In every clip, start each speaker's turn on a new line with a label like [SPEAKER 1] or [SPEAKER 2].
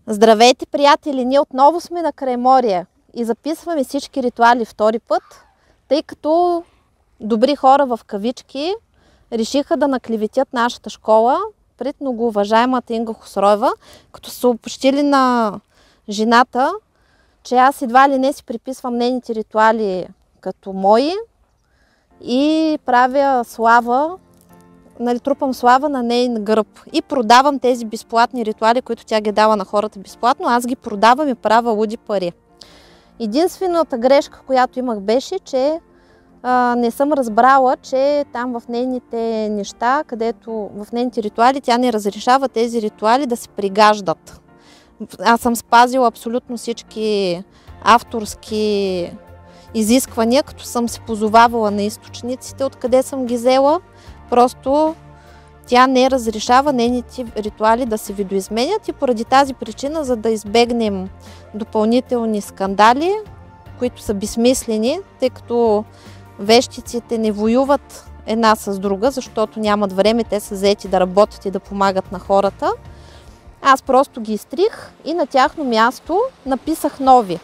[SPEAKER 1] Здравейте, приятели! Ние отново сме на Крайморие и записваме всички ритуали втори път, тъй като добри хора в кавички решиха да наклеветят нашата школа пред многоуважаемата Инга Хосроева, като са съобщили на жената, че аз едва ли не си приписвам нейните ритуали като мои и правя слава, трупам слава на нейн гръб и продавам тези безплатни ритуали, които тя ги дава на хората безплатно. Аз ги продавам и правя луди пари. Единствената грешка, която имах, беше, че не съм разбрала, че там в нейните неща, където в нейните ритуали, тя не разрешава тези ритуали да се пригаждат. Аз съм спазила абсолютно всички авторски изисквания, като съм се позовавала на източниците, откъде съм ги взела. Просто тя не разрешава нейните ритуали да се видоизменят и поради тази причина, за да избегнем допълнителни скандали, които са безсмислени, тъй като вещиците не воюват една с друга, защото нямат време, те са заети да работят и да помагат на хората. Аз просто ги изтрих и на тяхно място написах нови.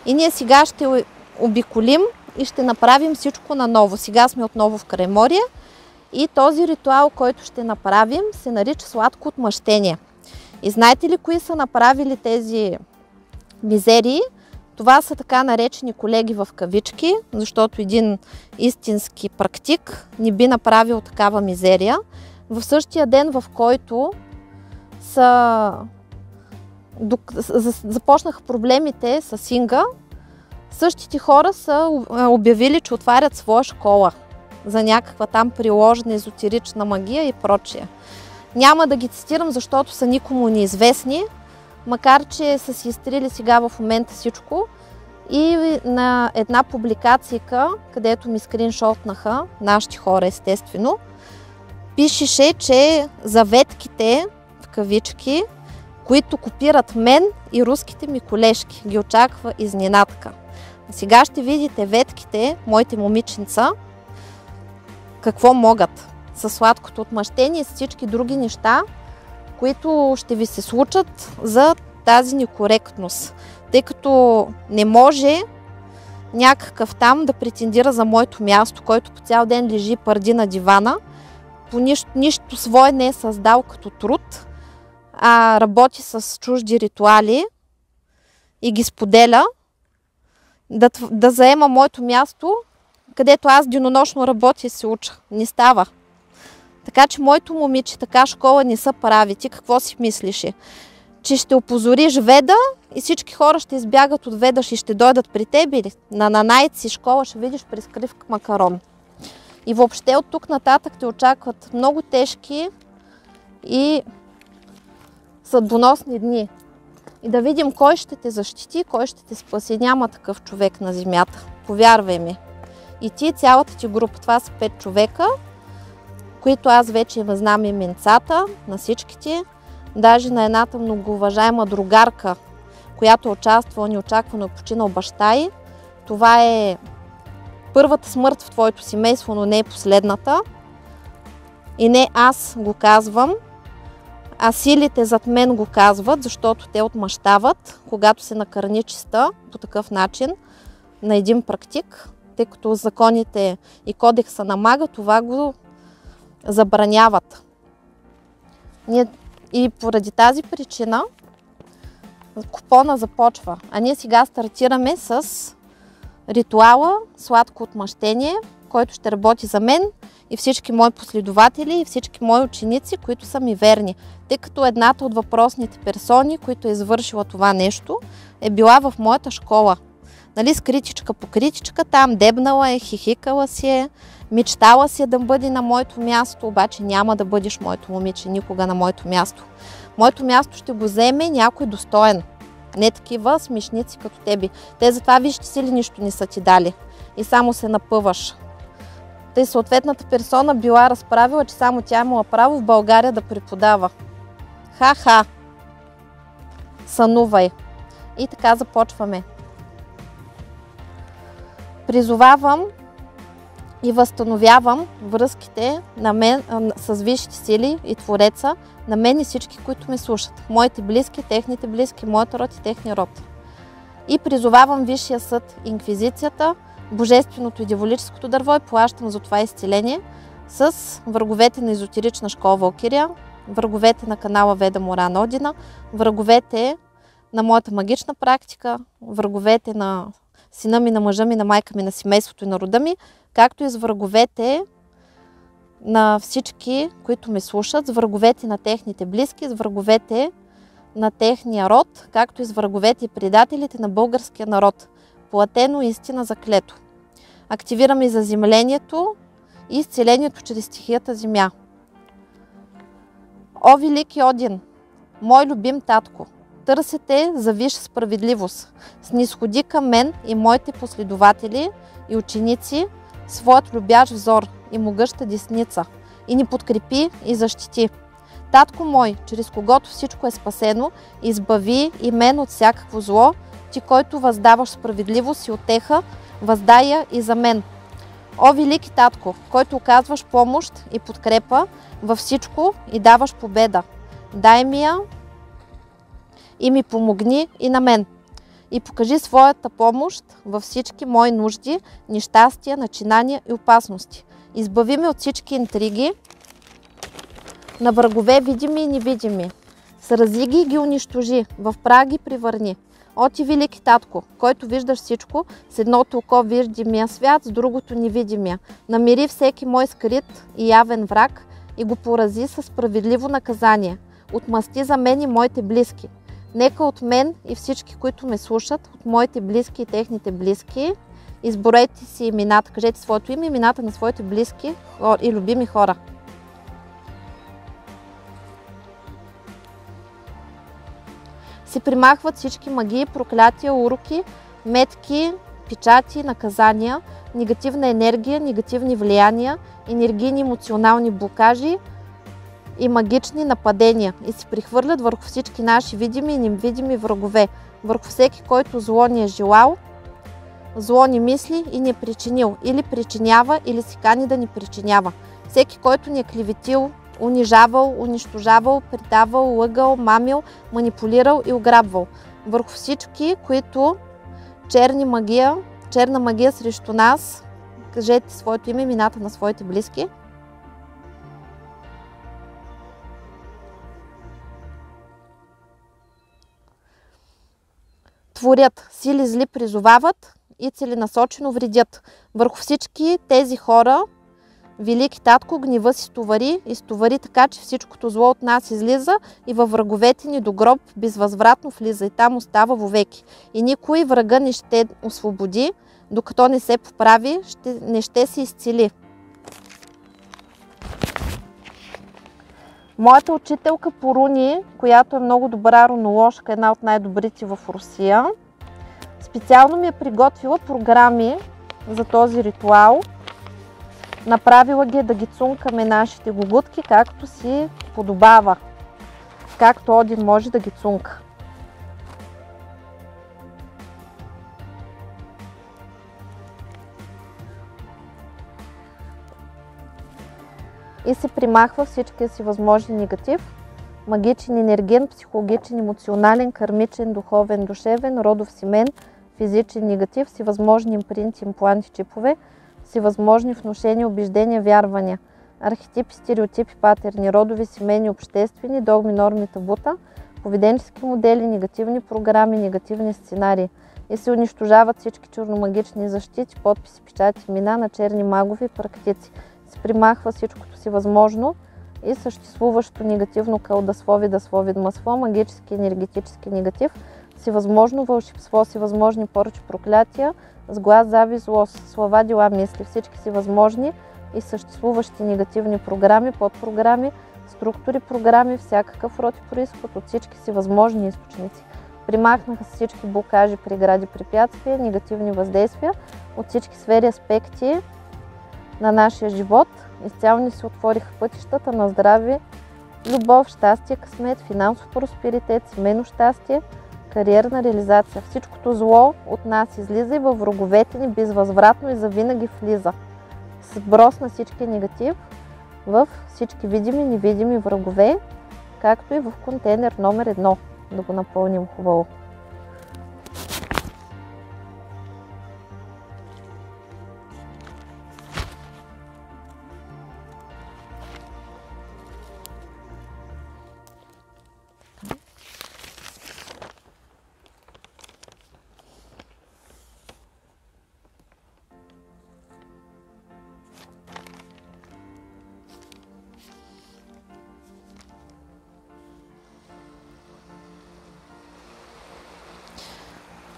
[SPEAKER 1] И ние сега ще обиколим и ще направим всичко наново. Сега сме отново в Крайморие и този ритуал, който ще направим, се нарича сладко отмъщение. И знаете ли кои са направили тези мизерии? Това са така наречени колеги в кавички, защото един истински практик не би направил такава мизерия. В същия ден, в който започнаха проблемите с Инга, същите хора са обявили, че отварят своя школа за някаква там приложна езотерична магия и прочее. Няма да ги цитирам, защото са никому неизвестни, макар че са си изтрили сега в момента всичко. И на една публикацийка, където ми скриншотнаха нашите хора, естествено, пишеше, че заветките, в кавички, които копират мен и руските ми колежки, ги очаква изненадка. Сега ще видите ветките, моите момиченца, какво могат със сладкото отмъщение и с всички други неща, които ще ви се случат за тази некоректност. Тъй като не може някакъв там да претендира за моето място, който по цял ден лежи и пърди на дивана, по нищо свое не е създал като труд, а работи с чужди ритуали и ги споделя, да заема моето място, където аз денонощно работя и се уча. Не става. Така че моето момиче, така школа не са прави. Ти какво си мислиш? Че ще опозориш Веда и всички хора ще избягат от Ведаш и ще дойдат при теб или на найци школа ще видиш прескрив макарон. И въобще от тук нататък те очакват много тежки и съдбоносни дни. И да видим кой ще те защити, кой ще те спаси. Няма такъв човек на земята. Повярвай ми. И ти, цялата ти група, това са 5 човека, които аз вече знам именцата на всичките. Даже на едната многоуважаема другарка, която участвала неочаквано и починал баща й. Това е първата смърт в твоето семейство, но не е последната. И не аз го казвам, а силите зад мен го казват, защото те отмъщават, когато се накърни честа по такъв начин на един практик, тъй като законите и кодекса на мага това го забраняват. И поради тази причина купона започва. А ние сега стартираме с ритуала сладко отмъщение, който ще работи за мен и всички мои последователи и всички мои ученици, които са ми верни. Тъй като едната от въпросните персони, които е извършила това нещо, е била в моята школа. Нали, с критичка по критичка, там дебнала е, хихикала си е, мечтала си е да бъде на моето място, обаче няма да бъдеш моето момиче никога на моето място. Моето място ще го вземе някой достоен, не такива смешници като тебе. Те затова вижте си ли нищо не са ти дали и само се напъваш. Тъй съответната персона била разправила, че само тя имала право в България да преподава. Ха-ха! Сънувай! И така започваме. Призовавам и възстановявам връзките на мен, с висшите сили и Твореца, на мен и всички, които ме слушат. Моите близки, техните близки, моят род и техния род. И призовавам Висшия съд, Инквизицията, Божественото и Дяволическото дърво и плащам за това изцеление с враговете на езотерична школа Валкирия, враговете на канала Веда Моран Одина, враговете на моята магична практика, враговете на сина ми, на мъжа ми, на майка ми, на семейството и на рода ми, както и с враговете на всички, които ме слушат, с враговете на техните близки, с враговете на техния род, както и с враговете и предателите на българския народ. Платено, истина, заклето. Активираме и заземлението и изцелението чрез стихията земя. О, велики Один, мой любим татко, търсете за висша справедливост. Снисходи към мен и моите последователи и ученици своят любящ взор и могъща десница и ни подкрепи и защити. Татко мой, чрез когото всичко е спасено, избави и мен от всякакво зло, ти, който въздаваш справедливост и утеха, въздая и за мен. О, велики татко, който оказваш помощ и подкрепа във всичко и даваш победа, дай ми я и ми помогни и на мен. И покажи своята помощ във всички мои нужди, нещастия, начинания и опасности. Избави ме от всички интриги на врагове видими и невидими. Срази ги и ги унищожи, в прах ги привърни. О, ти велики татко, който виждаш всичко, с едното око видимия свят, с другото невидимия. Намири всеки мой скрит и явен враг и го порази със справедливо наказание. Отмъсти за мен и моите близки. Нека от мен и всички, които ме слушат, от моите близки и техните близки, изборете си имената, кажете своето име, имената на своите близки и любими хора. Се примахват всички магии, проклятия, уроки, метки, печати, наказания, негативна енергия, негативни влияния, енергийни емоционални блокажи и магични нападения и се прихвърлят върху всички наши видими и невидими врагове, върху всеки, който зло ни е желал, зло ни мисли и ни е причинил, или причинява, или се кани да ни причинява. Всеки, който ни е клеветил, унижавал, унищожавал, предавал, лъгал, мамил, манипулирал и ограбвал. Върху всички, които черна магия срещу нас, кажете своето име, имената на своите близки. Творят, сили зли призовават и целенасочено вредят. Върху всички тези хора, велики татко, гнева си стовари и стовари така, че всичкото зло от нас излиза и във враговете ни до гроб безвъзвратно влиза и там остава вовеки. И никой врага не ще освободи, докато не се поправи, не ще се изцели. Моята учителка по руни, която е много добра руноложка, една от най-добрите в Русия, специално ми е приготвила програми за този ритуал. Направила ги да ги цункаме нашите гугутки, както си подобава, както Один може да ги цунка. И се примахва всичкия си възможен негатив, магичен, енерген, психологичен, емоционален, кармичен, духовен, душевен, родов семен, физичен негатив, всевъзможни импринти, импланти, чипове, всевъзможни внушения, убеждения, вярвания, архетипи, стереотипи, патерни, родови, семейни, обществени, догми, норми, табута, поведенчески модели, негативни програми, негативни сценарии. И се унищожават всички черномагични защити, подписи, печати, имена на черни магови и практици. Се примахва всичкото си възможно и съществуващо негативно кълдасловие, дасловие, масло, магически, енергетически негатив, всевъзможно вълшебство, всевъзможни поръчи, проклятия, с глас, завист, злост, слова, дела, мисли, всички всевъзможни и съществуващи негативни програми, подпрограми, структури, програми, всякакъв род и произход от всички всевъзможни източници. Примахнаха се всички блокажи, прегради, препятствия, негативни въздействия от всички сфери, аспекти на нашия живот. Изцяло ни се отвориха пътищата на здраве, любов, щастие, късмет, финансов просперитет, семейно щастие, кариерна реализация. Всичкото зло от нас излиза и във враговете ни безвъзвратно и завинаги влиза. Сброс на всички негатив в всички видими и невидими врагове, както и в контейнер номер 1. Да го напълним хубаво.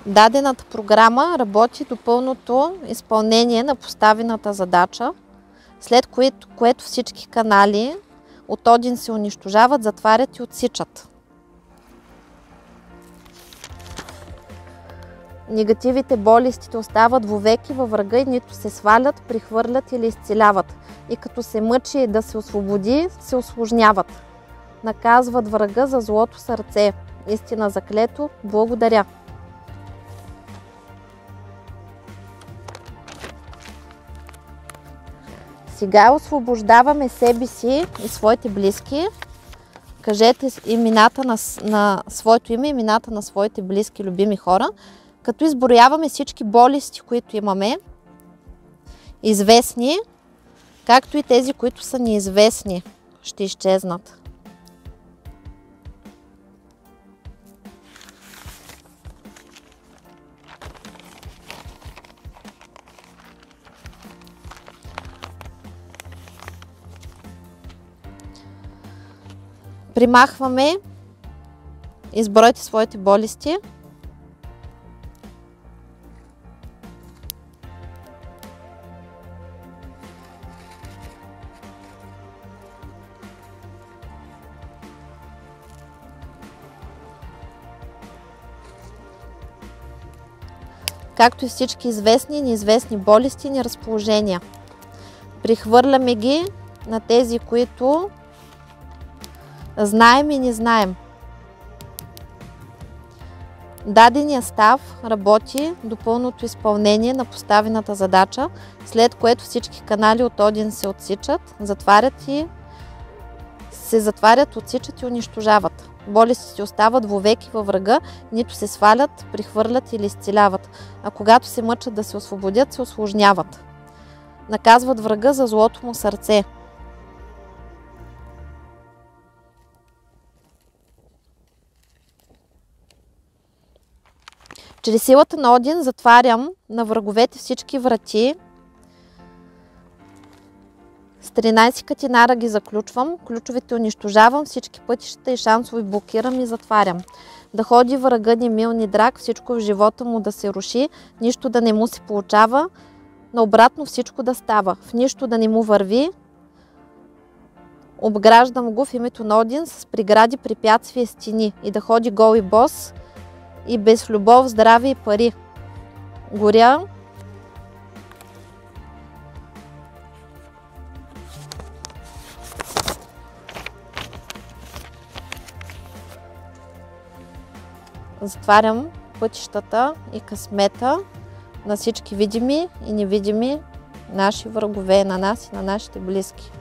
[SPEAKER 1] Дадената програма работи до пълното изпълнение на поставената задача, след което всички канали от Один се унищожават, затварят и отсичат. Негативите, болестите остават вовеки във врага и нито се свалят, прихвърлят или изцеляват. И като се мъчи да се освободи, се усложняват. Наказват врага за злото сърце. Истина заклето, благодаря. Сега освобождаваме себе си и своите близки. Кажете имената на своето име, имената на своите близки, любими хора, като изброяваме всички болести, които имаме, известни, както и тези, които са неизвестни, ще изчезнат. Примахваме, избройте своите болести. Както и всички известни и неизвестни болести и неразположения. Прихвърляме ги на тези, които знаем и не знаем. Даденият став работи до пълното изпълнение на поставената задача, след което всички канали от Один се отсичат, затварят, отсичат и унищожават. Болестите остават вовеки във врага, нито се свалят, прихвърлят или изцеляват, а когато се мъчат да се освободят, се усложняват. Наказват врага за злото му сърце. Чрез силата на Один затварям на враговете всички врати. С 13 катинара ги заключвам, ключовете унищожавам, всички пътища и шансови блокирам и затварям. Да ходи врага ни мил, ни драг, всичко в живота му да се руши, нищо да не му се получава, наобратно всичко да става, в нищо да не му върви. Обграждам го в името на Один с прегради, препятствия и стени и да ходи гол и бос и без любов, здраве и пари. Горя. Затварям пътищата и късмета на всички видими и невидими наши врагове, на нас и на нашите близки.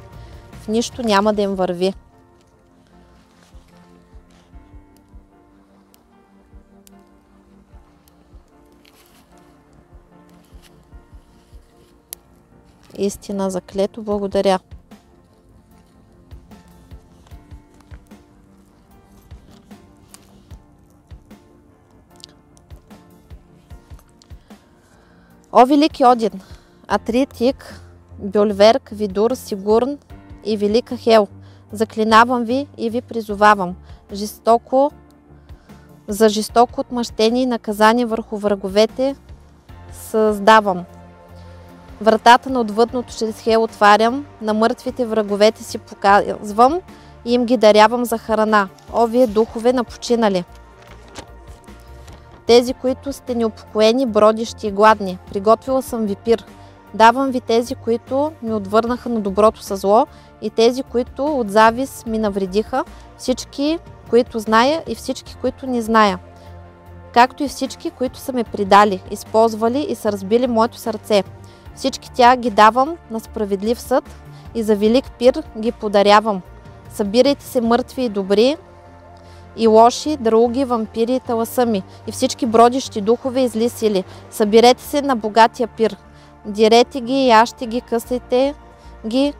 [SPEAKER 1] В нищо няма да им върви. Истина заклето, благодаря. О, велики Один, Атритик, Бюльверк, Видур, Сигурн и велика Хел, заклинавам ви и ви призовавам жестоко За жестоко отмъщение и наказание върху враговете създавам. Вратата на отвъдното чрез Хел отварям, на мъртвите враговете си показвам и им ги дарявам за храна. О, вие духове на починали! Тези, които сте неупокоени, бродещи и гладни, приготвила съм ви пир. Давам ви тези, които ми отвърнаха на доброто със зло и тези, които от завист ми навредиха, всички, които зная и всички, които не зная, както и всички, които са ме предали, използвали и са разбили моето сърце. Всички тях ги давам на справедлив съд и за велик пир ги подарявам. Събирайте се мъртви и добри, и лоши, други, вампири и таласъми, и всички бродещи духове и зли сили. Събирете се на богатия пир. Дирете ги, яжте ги, късайте ги,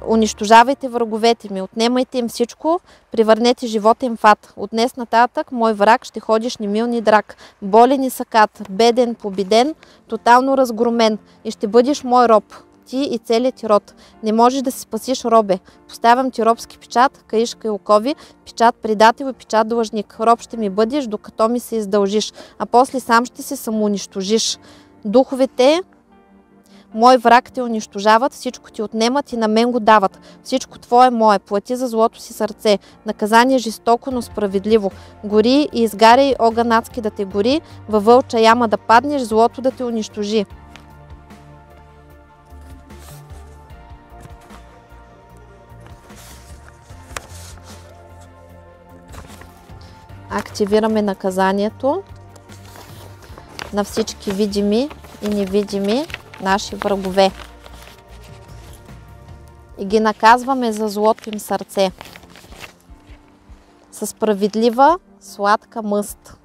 [SPEAKER 1] унищожавайте враговете ми, отнемайте им всичко, превърнете живота им в ад. От днес нататък мой враг ще ходиш немил ни драг, болен и сакат, беден, победен, тотално разгромен и ще бъдеш мой роб. Ти и целият ти род. Не можеш да си спасиш, робе. Поставям ти робски печат, каишка и окови, печат предател и печат длъжник. Роб ще ми бъдеш, докато ми се издължиш, а после сам ще се самоунищожиш. Духовете, мой враг, те унищожават, всичко ти отнемат и на мен го дават. Всичко твое мое, плати за злото си сърце. Наказание жестоко, но справедливо. Гори и изгаряй, огън адски да те гори, във вълча яма да паднеш, злото да те унищожи. Активираме наказанието на всички видими и невидими наши врагове. И ги наказваме за злото им сърце. Със справедлива, сладка мъст,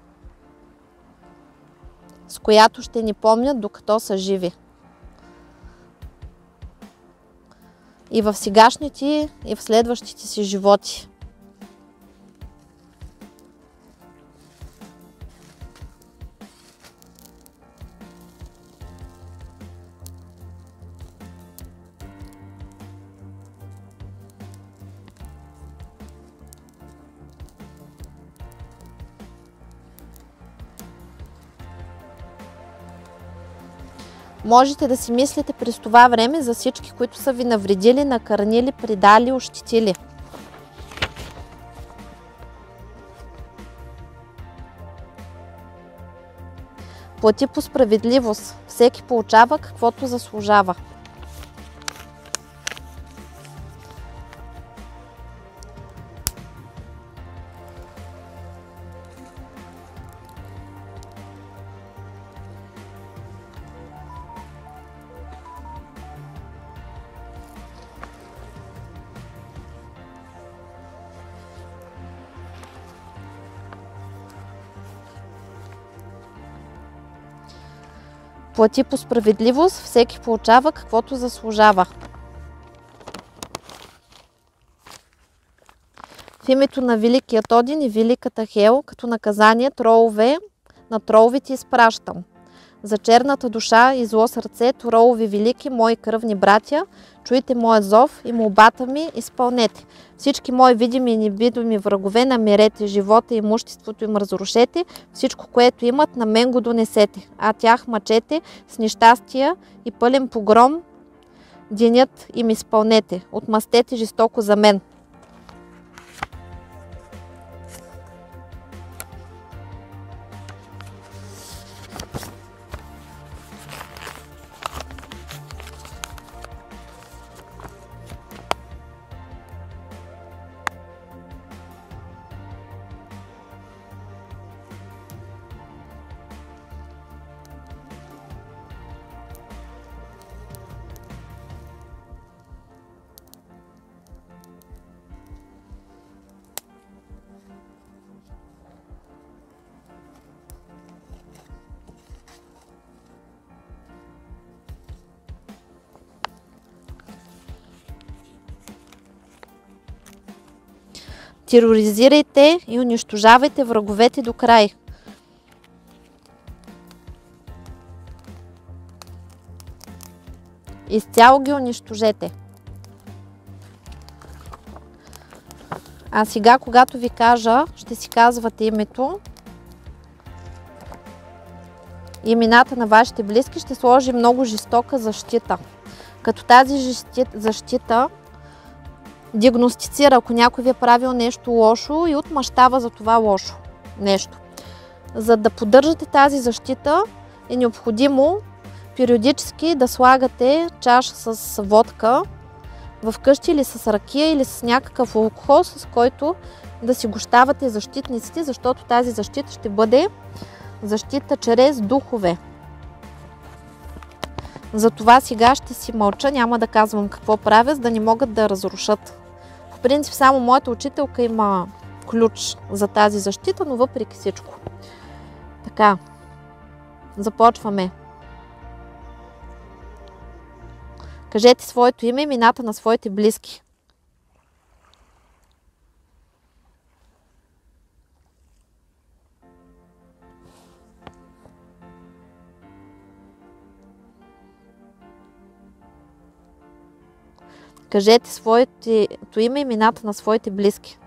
[SPEAKER 1] с която ще ни помнят докато са живи. И в сегашните, и в следващите си животи. Можете да си мислите през това време за всички, които са ви навредили, накърнили, предали, ощетили. Плати по справедливост. Всеки получава каквото заслужава. Плати по справедливост, всеки получава каквото заслужава. В името на Великият Один и Великата Хел, като наказание тролове, на троловете изпращам. За черната душа и зло сърце, тролови велики, мои кръвни братя, чуйте моят зов и молбата ми изпълнете. Всички мои видими и невидими врагове намерете, живота и имуществото им разрушете, всичко, което имат, на мен го донесете, а тях мъчете с нещастия и пълен погром, денят им изпълнете, отмъстете жестоко за мен. Тероризирайте и унищожавайте враговете до край. Изцяло ги унищожете. А сега, когато ви кажа, ще си казвате името, имената на вашите близки, ще сложи много жестока защита. Като тази защита диагностицира, ако някой ви е правил нещо лошо и отмъщава за това лошо нещо. За да поддържате тази защита е необходимо периодически да слагате чаша с водка в къщи или с ракия или с някакъв алкохол, с който да си гощавате защитниците, защото тази защита ще бъде защита чрез духове. Затова сега ще си мълча, няма да казвам какво правя, за да не могат да разрушат. В принцип само моята учителка има ключ за тази защита, но въпреки всичко. Така, започваме. Кажете своето име, имената на своите близки. Кажете своето име, имената на своите близки.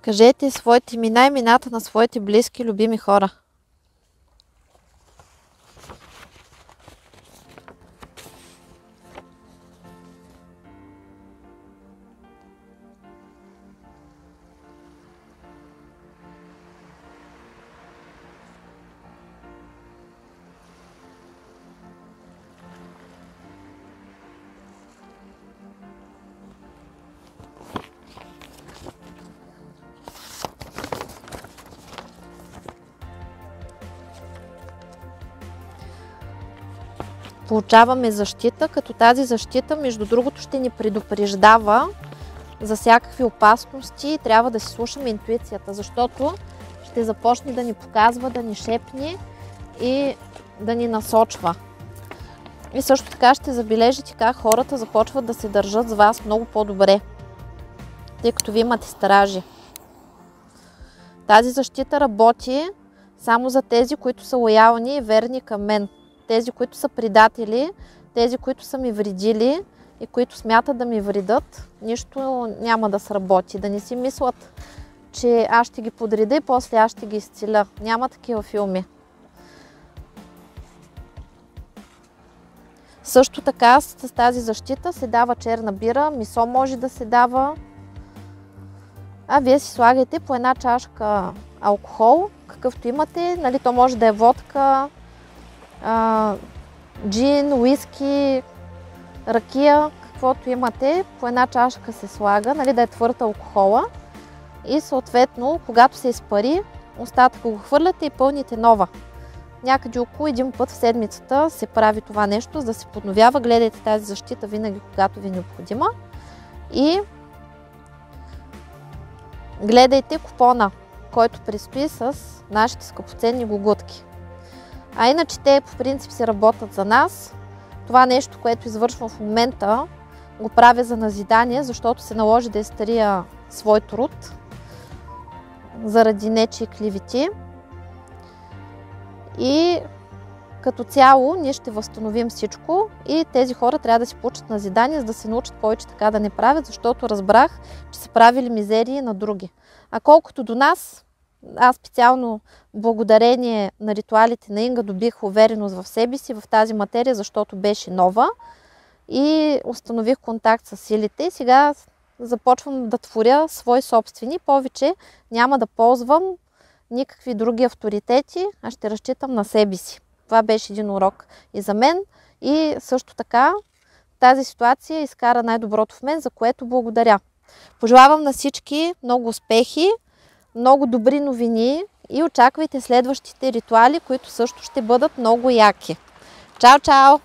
[SPEAKER 1] Кажете своите имена и имената на своите близки, любими хора. Получаваме защита, като тази защита, между другото, ще ни предупреждава за всякакви опасности и трябва да си слушаме интуицията, защото ще започне да ни показва, да ни шепне и да ни насочва. И също така ще забележите как хората започват да се държат с вас много по-добре, тъй като ви имате стражи. Тази защита работи само за тези, които са лоялни и верни към мен. Тези, които са предатели, тези, които са ми вредили и които смятат да ми вредят, нищо няма да сработи. Да не си мислят, че аз ще ги подреда и после аз ще ги изцеля. Няма такива филми. Също така с тази защита се дава черна бира, месо може да се дава. А вие си слагайте по една чашка алкохол, какъвто имате. Нали, то може да е водка, джин, уиски, ракия, каквото имате, по една чашка се слага, нали, да е твърд алкохола и съответно, когато се изпари, остатъка го хвърляте и пълните нова. Някъде около един път в седмицата се прави това нещо, за да се подновява. Гледайте тази защита винаги, когато ви е необходима. И гледайте купона, който предстои с нашите скъпоценни гугутки. А иначе те по принцип си работят за нас. Това нещо, което извършвам в момента, го правя за назидание, защото се наложи да изтария свой труд заради нечии клевети. И като цяло ние ще възстановим всичко и тези хора трябва да си получат назидание, за да се научат повече така да не правят, защото разбрах, че са правили мизерии на други. А колкото до нас, аз специално благодарение на ритуалите на Инга добих увереност в себе си в тази материя, защото беше нова и установих контакт с силите. И сега започвам да творя свои собствени. Повече няма да ползвам никакви други авторитети, а ще разчитам на себе си. Това беше един урок и за мен. И също така тази ситуация изкара най-доброто в мен, за което благодаря. Пожелавам на всички много успехи, много добри новини и очаквайте следващите ритуали, които също ще бъдат много яки. Чао, чао!